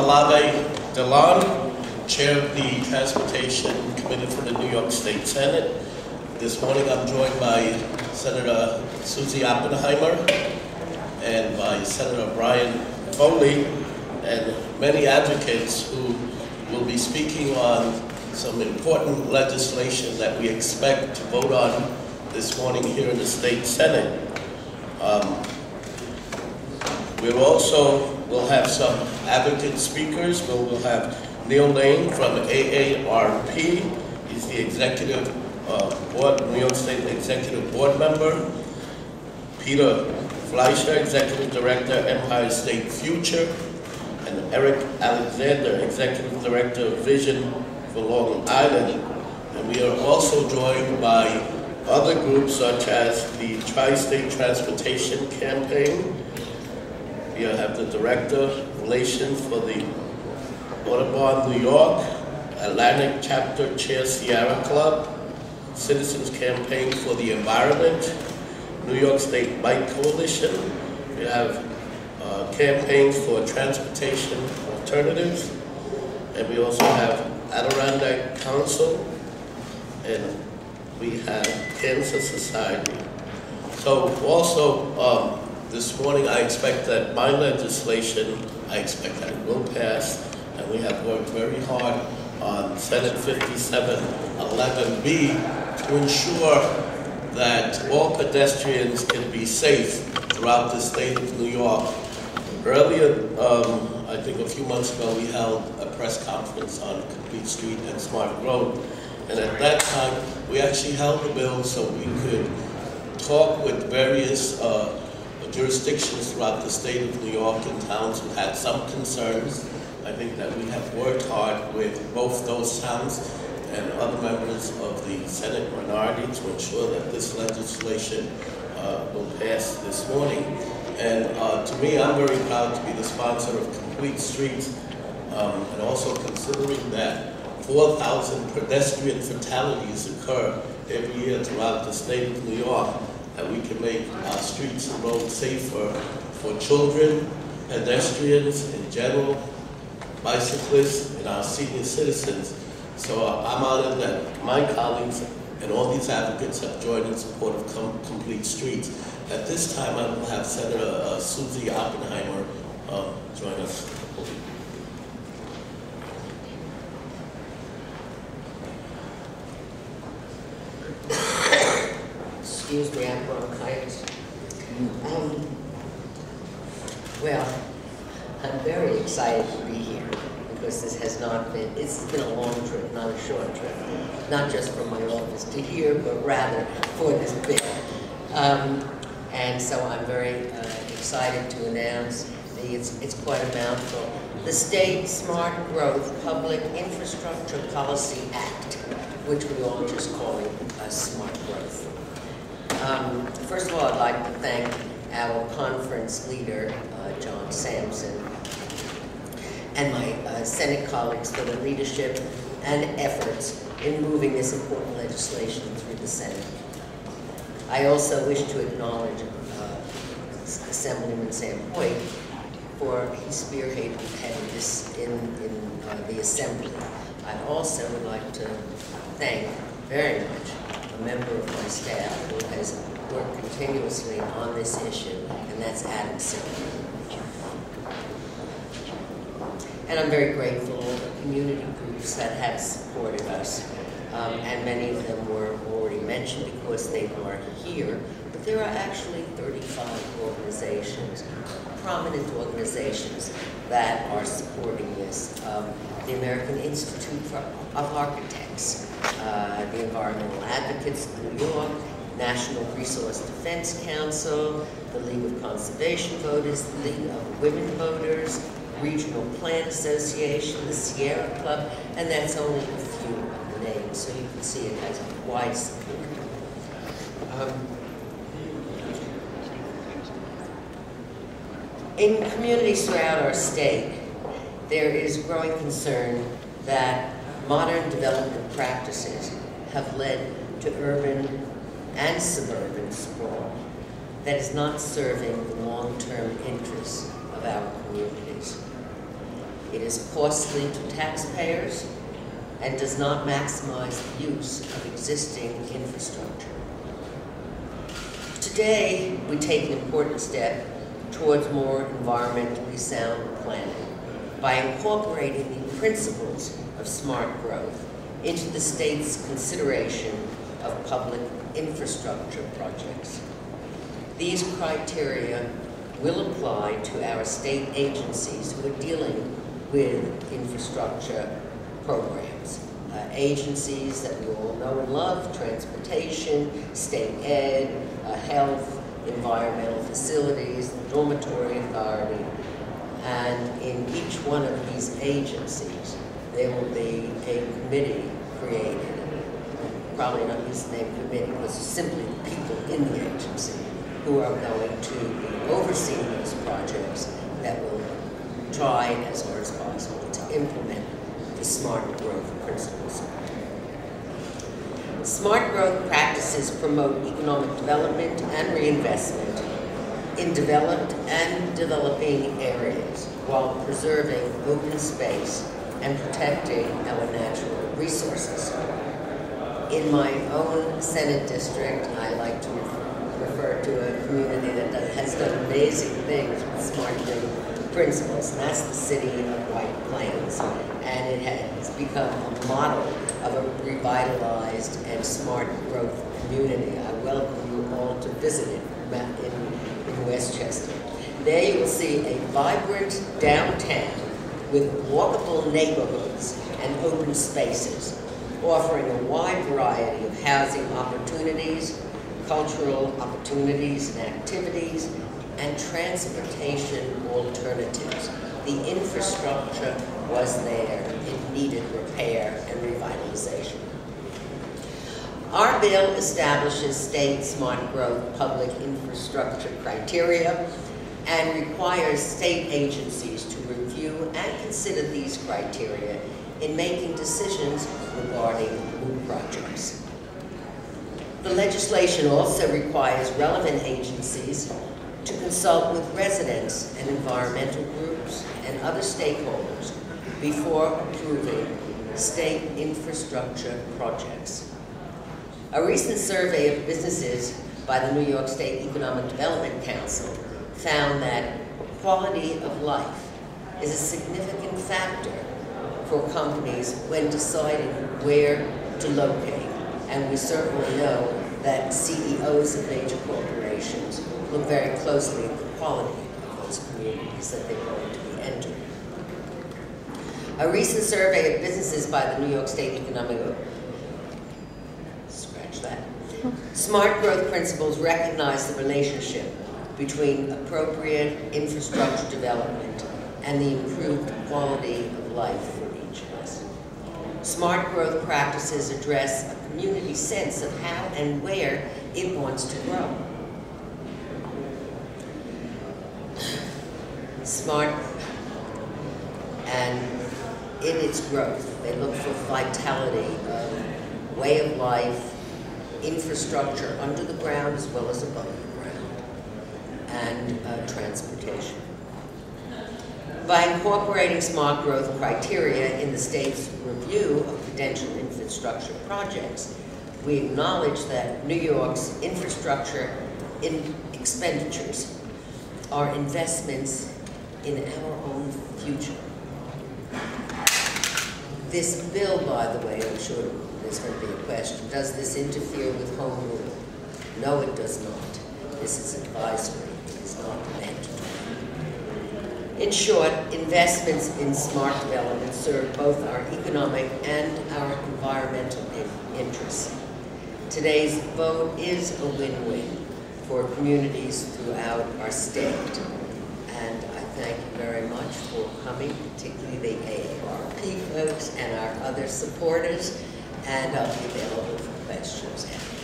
Dilan, Chair of the Transportation Committee for the New York State Senate. This morning I'm joined by Senator Susie Oppenheimer and by Senator Brian Foley and many advocates who will be speaking on some important legislation that we expect to vote on this morning here in the State Senate. We'll have some advocate speakers. We'll have Neil Lane from AARP. He's the executive New York State Executive Board member. Peter Fleischer, Executive Director, Empire State Future. And Eric Alexander, Executive Director of Vision for Long Island. And we are also joined by other groups such as the Tri-State Transportation Campaign. We have the Director of Relations for the Audubon, New York, Atlantic Chapter Chair Sierra Club, Citizens Campaign for the Environment, New York State Bike Coalition. We have campaigns for transportation alternatives, and we also have Adirondack Council, and we have Cancer Society. So also this morning I expect that my legislation, I expect that it will pass, and we have worked very hard on Senate 5711B to ensure that all pedestrians can be safe throughout the state of New York. Earlier, I think a few months ago, we held a press conference on Complete Street and Smart Road. And at that time, we actually held the bill so we could talk with various jurisdictions throughout the state of New York and towns who had some concerns. I think that we have worked hard with both those towns and other members of the Senate minority to ensure that this legislation will pass this morning. And to me, I'm very proud to be the sponsor of Complete Streets, and also considering that 4,000 pedestrian fatalities occur every year throughout the state of New York, that we can make our streets and roads safer for children, pedestrians in general, bicyclists, and our senior citizens. So I'm honored that my colleagues and all these advocates have joined in support of Complete Streets. At this time, I will have Senator Susie Oppenheimer join us. Excuse me, I'm bronchitis. Well, I'm very excited to be here because this has not been, it's been a long trip, not a short trip. Not just from my office to here, but rather for this bit. And so I'm very excited to announce it's quite a mouthful. The State Smart Growth Public Infrastructure Policy Act, which we all just call it Smart Growth. First of all, I'd like to thank our conference leader, John Sampson, and my Senate colleagues for their leadership and efforts in moving this important legislation through the Senate. I also wish to acknowledge Assemblyman Sam Hoyt for his spearheading this in the Assembly. I also would like to thank very much a member of my staff who has worked continuously on this issue, and that's Adam Silver. And I'm very grateful for the community groups that have supported us. And many of them were already mentioned because they weren't here. But there are actually 35 organizations, prominent organizations, that are supporting this. The American Institute of Architects, the Environmental Advocates of New York, National Resource Defense Council, the League of Conservation Voters, the League of Women Voters, Regional Plan Association, the Sierra Club, and that's only a few of the names, so you can see it has wide support. In communities throughout our state, there is growing concern that modern development practices have led to urban and suburban sprawl that is not serving the long-term interests of our communities. It is costly to taxpayers and does not maximize the use of existing infrastructure. Today, we take an important step towards more environmentally sound planning by incorporating the principles of smart growth into the state's consideration of public infrastructure projects. These criteria will apply to our state agencies who are dealing with infrastructure programs. Agencies that we all know and love: transportation, state ed, health, environmental facilities, the dormitory authority. And in each one of these agencies, there will be a committee created. Probably not use the name committee, because it's simply the people in the agency who are going to be overseeing these projects that will try as hard as possible to implement the smart growth principles. Smart growth practices promote economic development and reinvestment in developed and developing areas while preserving open space and protecting our natural resources. In my own Senate district, I like to refer to a community that has done amazing things with smart growth principles, and that's the city of White Plains. And it has become a model of a revitalized and smart growth community. I welcome you all to visit it in Westchester. There you will see a vibrant downtown with walkable neighborhoods and open spaces, offering a wide variety of housing opportunities, cultural opportunities and activities, and transportation alternatives. The infrastructure was there. It needed repair and revitalization. Our bill establishes state smart growth public infrastructure criteria and requires state agencies to review and consider these criteria in making decisions regarding new projects. The legislation also requires relevant agencies to consult with residents and environmental groups and other stakeholders before approving state infrastructure projects. A recent survey of businesses by the New York State Economic Development Council found that quality of life is a significant factor for companies when deciding where to locate. And we certainly know that CEOs of major corporations look very closely at the quality of those communities that they're going to be entering. A recent survey of businesses by the New York State Economic Smart growth principles recognize the relationship between appropriate infrastructure development and the improved quality of life for each of us. Smart growth practices address a community's sense of how and where it wants to grow. Smart, and in its growth, they look for vitality of way of life, infrastructure under the ground as well as above the ground, and transportation. By incorporating smart growth criteria in the state's review of potential infrastructure projects, we acknowledge that New York's infrastructure expenditures are investments in our own future. This bill, by the way, I'm sure there's going to be a question, does this interfere with home rule? No, it does not. This is advisory. It is not mandatory. In short, investments in smart development serve both our economic and our environmental interests. Today's vote is a win-win for communities throughout our state. And I thank you very much for coming, particularly the AARP folks and our other supporters. And I'll be available for questions after.